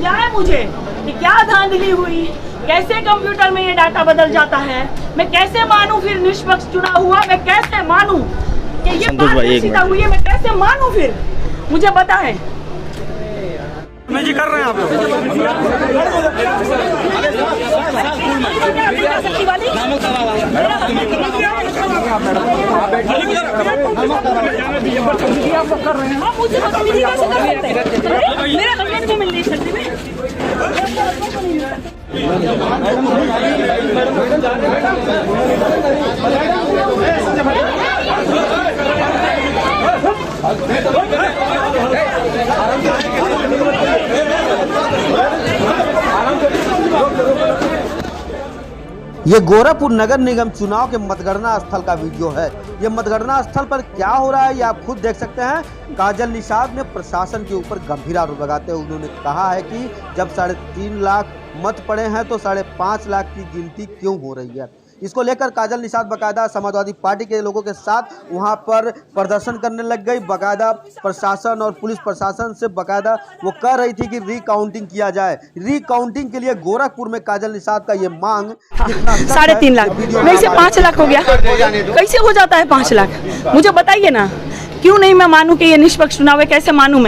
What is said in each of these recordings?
समझाएं मुझे कि क्या धांधली हुई, कैसे कंप्यूटर में ये डाटा बदल जाता है, मैं कैसे मानूं फिर निष्पक्ष चुनाव हुआ, मैं कैसे मानूं कि ये पारदर्शिता हुई है, मैं कैसे मानूं फिर, मुझे बताएं। जी कर रहे हैं आप मेरे हस्बैंड को मिल नहीं सकती ये गोरखपुर नगर निगम चुनाव के मतगणना स्थल का वीडियो है। ये मतगणना स्थल पर क्या हो रहा है ये आप खुद देख सकते हैं। काजल निषाद ने प्रशासन के ऊपर गंभीर आरोप लगाते हुए उन्होंने कहा है कि जब 3.5 लाख मत पड़े हैं तो 5.5 लाख की गिनती क्यों हो रही है। इसको लेकर काजल निषाद बाकायदा समाजवादी पार्टी के लोगों के साथ वहां पर प्रदर्शन करने लग गई। बाकायदा प्रशासन और पुलिस प्रशासन से बाकायदा वो कह रही थी कि रिकाउंटिंग किया जाए। रिकाउंटिंग के लिए गोरखपुर में काजल निषाद का ये मांग 3.5 लाख में से 5 लाख हो गया, कैसे हो जाता है 5 लाख? मुझे बताइए ना, क्यों नहीं मैं मानूं कि ये निष्पक्ष चुनाव है? कैसे मानूं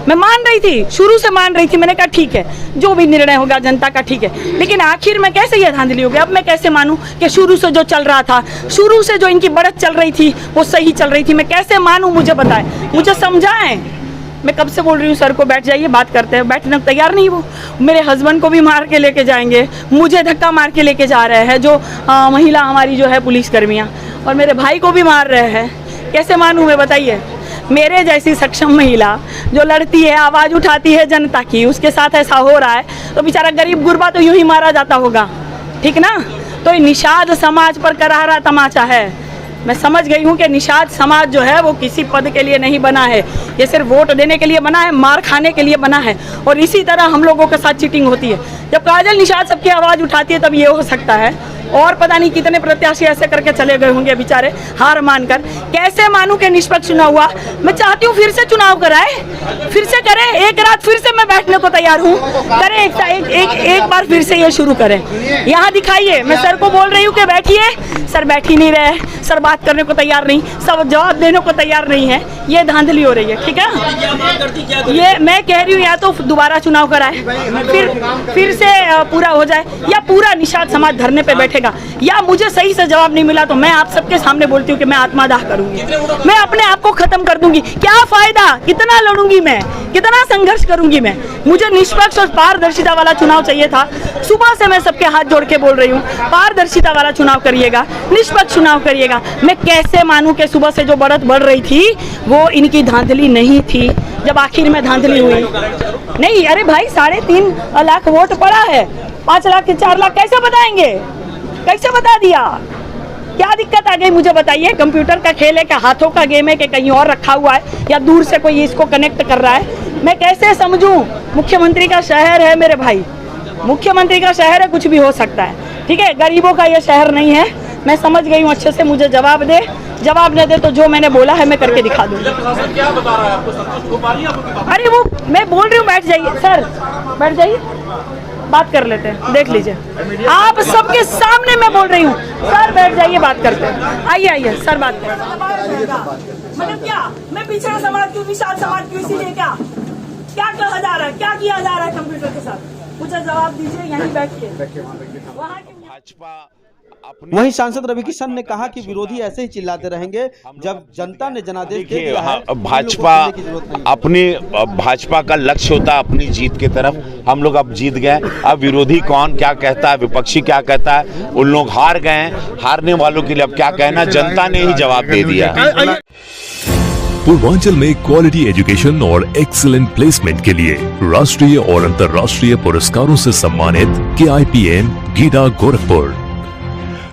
मैं मान रही थी, शुरू से मान रही थी। मैंने कहा ठीक है, जो भी निर्णय होगा जनता का ठीक है, लेकिन आखिर में कैसे ये धांधली हो गई? अब मैं कैसे मानूं कि शुरू से जो चल रहा था, शुरू से जो इनकी बढ़त चल रही थी वो सही चल रही थी? मैं कैसे मानूं? मुझे बताएं, मुझे समझाएं। मैं कब से बोल रही हूँ सर को बैठ जाइए, बात करते हैं, बैठने को तैयार नहीं वो। मेरे हस्बैंड को भी मार के लेके जाएंगे, मुझे धक्का मार के लेके जा रहे हैं जो महिला हमारी जो है पुलिसकर्मियाँ, और मेरे भाई को भी मार रहे हैं। कैसे मानूं मैं, बताइए? मेरे जैसी सक्षम महिला जो लड़ती है, आवाज़ उठाती है जनता की, उसके साथ ऐसा हो रहा है तो बेचारा गरीब गुरबा तो यूं ही मारा जाता होगा, ठीक ना? तो निषाद समाज पर करारा तमाचा है। मैं समझ गई हूँ कि निषाद समाज जो है वो किसी पद के लिए नहीं बना है, ये सिर्फ वोट देने के लिए बना है, मार खाने के लिए बना है। और इसी तरह हम लोगों के साथ चीटिंग होती है। जब काजल निषाद सबकी आवाज़ उठाती है तब ये हो सकता है। और पता नहीं कितने प्रत्याशी ऐसे करके चले गए होंगे बेचारे हार मानकर। कैसे मानूं कि निष्पक्ष चुनाव हुआ? मैं चाहती हूँ फिर से चुनाव कराए, फिर से करें, एक रात फिर से मैं बैठने को तैयार हूँ। करें एक बार फिर से ये शुरू करें, यहाँ दिखाइए। मैं सर को बोल रही हूँ कि बैठिए, सर बैठ ही नहीं रहे, सर बात करने को तैयार नहीं, सब जवाब देने को तैयार नहीं है। ये धांधली हो रही है, ठीक है? ये मैं कह रही हूँ या तो दोबारा चुनाव कराए, फिर से पूरा हो जाए, या पूरा निषाद समाज धरने पे बैठेगा, या मुझे सही से जवाब नहीं मिला तो मैं आप सबके सामने बोलती हूँ कि मैं आत्मदाह करूंगी, मैं अपने आप को खत्म कर दूंगी। क्या फायदा, कितना लड़ूंगी मैं, कितना संघर्ष करूंगी मैं? मुझे निष्पक्ष और पारदर्शिता वाला चुनाव चाहिए था। सुबह से मैं सबके हाथ जोड़ के बोल रही हूँ, पारदर्शिता वाला चुनाव करिएगा, निष्पक्ष चुनाव करिएगा। मैं कैसे मानूं कि सुबह से जो बढ़त बढ़ रही थी वो इनकी धांधली नहीं थी, जब आखिर में धांधली हुई? नहीं, अरे भाई 3.5 लाख वोट पड़ा है, 5 लाख के 4 लाख कैसे बताएंगे? कैसे बता दिया? क्या दिक्कत आ गई मुझे बताइए? कंप्यूटर का खेल है, क्या हाथों का गेम है, कि कहीं और रखा हुआ है, या दूर से कोई इसको कनेक्ट कर रहा है? मैं कैसे समझूं? मुख्यमंत्री का शहर है मेरे भाई, मुख्यमंत्री का शहर है, कुछ भी हो सकता है, ठीक है? गरीबों का ये शहर नहीं है। मैं समझ गई हूँ अच्छे से, मुझे जवाब दे। जवाब न दे तो जो मैंने बोला है मैं करके दिखा दूंगी। अरे वो मैं बोल रही हूँ, बैठ जाइए सर, बैठ जाइए, बात कर लेते हैं, देख लीजिए। आप सबके सामने मैं बोल रही हूँ, सर बैठ जाइए, बात करते हैं। आइए सर, बात करें। मतलब क्या मैं पिछड़ा समाज क्यों, निषाद समाज क्यों, इसीलिए क्या कहा जा रहा है, क्या किया जा रहा है कंप्यूटर के साथ? मुझे जवाब दीजिए, यहीं बैठिए। वहीं सांसद रवि किशन ने कहा कि विरोधी ऐसे ही चिल्लाते रहेंगे जब जनता ने जनादेश दे दिया है। भाजपा का लक्ष्य होता है अपनी जीत की तरफ। हम लोग अब जीत गए, अब विरोधी कौन क्या कहता है, विपक्षी क्या कहता है, उन लोग हार गए। हारने वालों के लिए अब क्या कहना, जनता ने ही जवाब दे दिया। पूर्वांचल में क्वालिटी एजुकेशन और एक्सीलेंट प्लेसमेंट के लिए राष्ट्रीय और अंतर्राष्ट्रीय पुरस्कारों से सम्मानित KIPM गीडा गोरखपुर।